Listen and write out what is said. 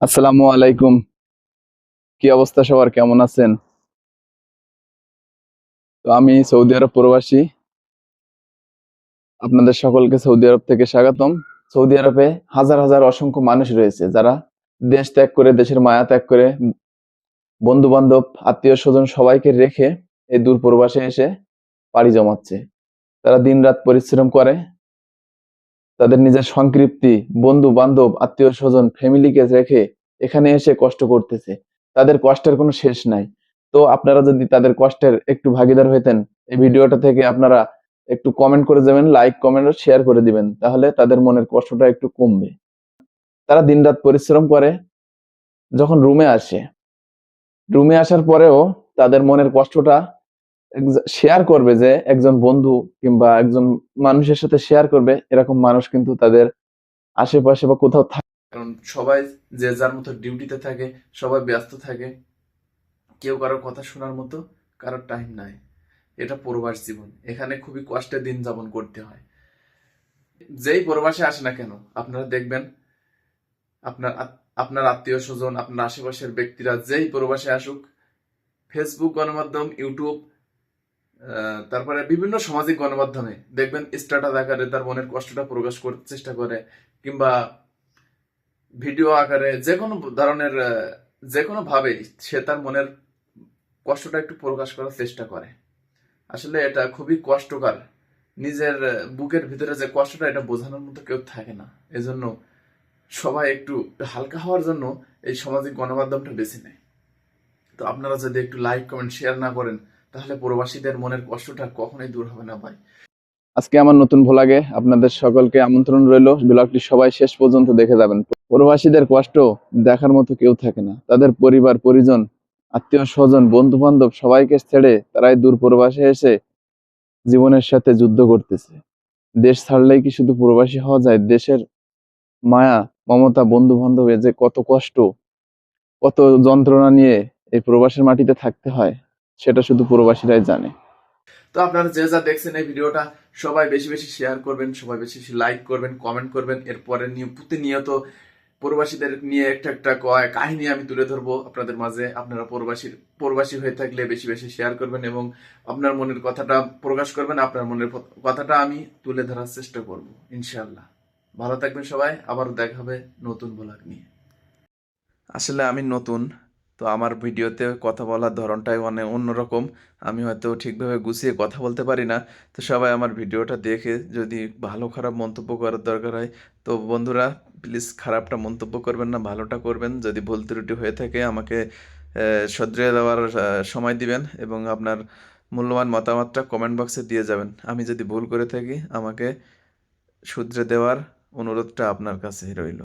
আসসালামু আলাইকুম। কি অবস্থা সবার, কেমন আছেন? তো আমি সৌদি আরব প্রবাসী। আপনাদের সকলকে সৌদি আরব থেকে স্বাগতম। সৌদি আরবে হাজার হাজার অসংখ্য মানুষ রয়েছে যারা দেশ ত্যাগ করে, দেশের মায়া ত্যাগ করে, বন্ধু বান্ধব, আত্মীয় স্বজন সবাইকে রেখে এই দূর প্রবাসে এসে পাড়ি জমাচ্ছে। তারা দিনরাত পরিশ্রম করে, তাদের নিজের সংকৃপ্তি, বন্ধু বান্ধব, আত্মীয় স্বজন, ফ্যামিলিকে রেখে এখানে এসে কষ্ট করতেছে। তাদের কষ্টের কোনো শেষ নাই। তো আপনারা যদি তাদের কষ্টের একটু ভাগীদার হইতেন, এই ভিডিওটা থেকে আপনারা একটু কমেন্ট করে যাবেন, লাইক কমেন্ট ও শেয়ার করে দিবেন, তাহলে তাদের মনের কষ্টটা একটু কমবে। তারা দিনরাত পরিশ্রম করে, যখন রুমে আসার পরেও তাদের মনের কষ্টটা শেয়ার করবে, যে একজন বন্ধু কিংবা একজন মানুষের সাথে শেয়ার করবে, এরকম মানুষ কিন্তু তাদের আশেপাশে বা কোথাও থাকে। কারণ সবাই যে যার মতো ডিউটিতে থাকে, সবাই ব্যস্ত থাকে, কেউ কারোর কথা শোনার মতো কারোর টাইম নাই। এটা প্রবাস জীবন, এখানে খুবই কষ্টে দিন যাপন করতে হয়। যেই প্রবাসে আসে না কেন, আপনারা দেখবেন আপনার আপনার আত্মীয় স্বজন, আপনার আশেপাশের ব্যক্তিরা যেই প্রবাসে আসুক, ফেসবুক গণমাধ্যম, ইউটিউব, তারপরে বিভিন্ন সামাজিক গণমাধ্যমে দেখবেন স্ট্যাটাস আকারে তার মনের কষ্টটা প্রকাশ করতে চেষ্টা করে, কিংবা ভিডিও আকারে, যে কোনো ধরনের যে কোনো ভাবে সে তার মনের কষ্টটা একটু প্রকাশ করার চেষ্টা করে। আসলে এটা খুবই কষ্টকর। নিজের বুকের ভিতরে যে কষ্টটা, এটা বোঝানোর মতো কেউ থাকে না। এজন্য সবাই একটু হালকা হওয়ার জন্য এই সামাজিক গণমাধ্যমটা বেছে নেয়। তো আপনারা যদি একটু লাইক কমেন্ট শেয়ার না করেন, তাহলে প্রবাসীদের মনের কষ্টটা কখনোই দূর হবে না ভাই। আজকে আমার নতুন ভ্লগে আপনাদের সকলকে আমন্ত্রণ রইল। ব্লগটি সবাই শেষ পর্যন্ত দেখে যাবেন। প্রবাসীদের কষ্ট দেখার মতো কেউ থাকে না। তাদের পরিবার পরিজন, আত্মীয় স্বজন, বন্ধু বান্ধব সবাইকে ছেড়ে তারাই দূর প্রবাসে এসে জীবনের সাথে যুদ্ধ করতেছে। দেশ ছাড়লেই কি শুধু প্রবাসী হওয়া যায়? দেশের মায়া, মমতা, বন্ধু বান্ধব, যে কত কষ্ট, কত যন্ত্রণা নিয়ে এই প্রবাসের মাটিতে থাকতে হয়, সেটা শুধু প্রবাসীরাই জানে। তো আপনারা যে যা দেখছেন এই ভিডিওটা, সবাই বেশি বেশি শেয়ার করবেন, সবাই বেশি বেশি লাইক করবেন, কমেন্ট করবেন। এরপরে প্রতিনিয়ত প্রবাসীদের নিয়ে একটা একটা কাহিনী আমি তুলে ধরবো আপনাদের মাঝে। আপনারা প্রবাসী হয়ে থাকলে বেশি বেশি শেয়ার করবেন এবং আপনার মনের কথাটা প্রকাশ করবেন। আপনার মনের কথাটা আমি তুলে ধরার চেষ্টা করব ইনশাআল্লাহ। ভালো থাকবেন সবাই, আবার দেখা হবে নতুন ব্লগ নিয়ে। আসলে আমি নতুন, তো আমার ভিডিওতে কথা বলার ধরনটাই অন্যরকম। আমি হয়তো ঠিকভাবে গুছিয়ে কথা বলতে পারি না। তো সবাই আমার ভিডিওটা দেখে যদি ভালো খারাপ মন্তব্য করার দরকার হয়, তো বন্ধুরা প্লিজ খারাপটা মন্তব্য করবেন না, ভালোটা করবেন। যদি ভুল ত্রুটি হয়ে থাকে আমাকে শুধরে দেওয়ার সময় দিবেন এবং আপনার মূল্যবান মতামতটা কমেন্ট বক্সে দিয়ে যাবেন। আমি যদি ভুল করে থাকি, আমাকে শুধরে দেওয়ার অনুরোধটা আপনার কাছে রইল।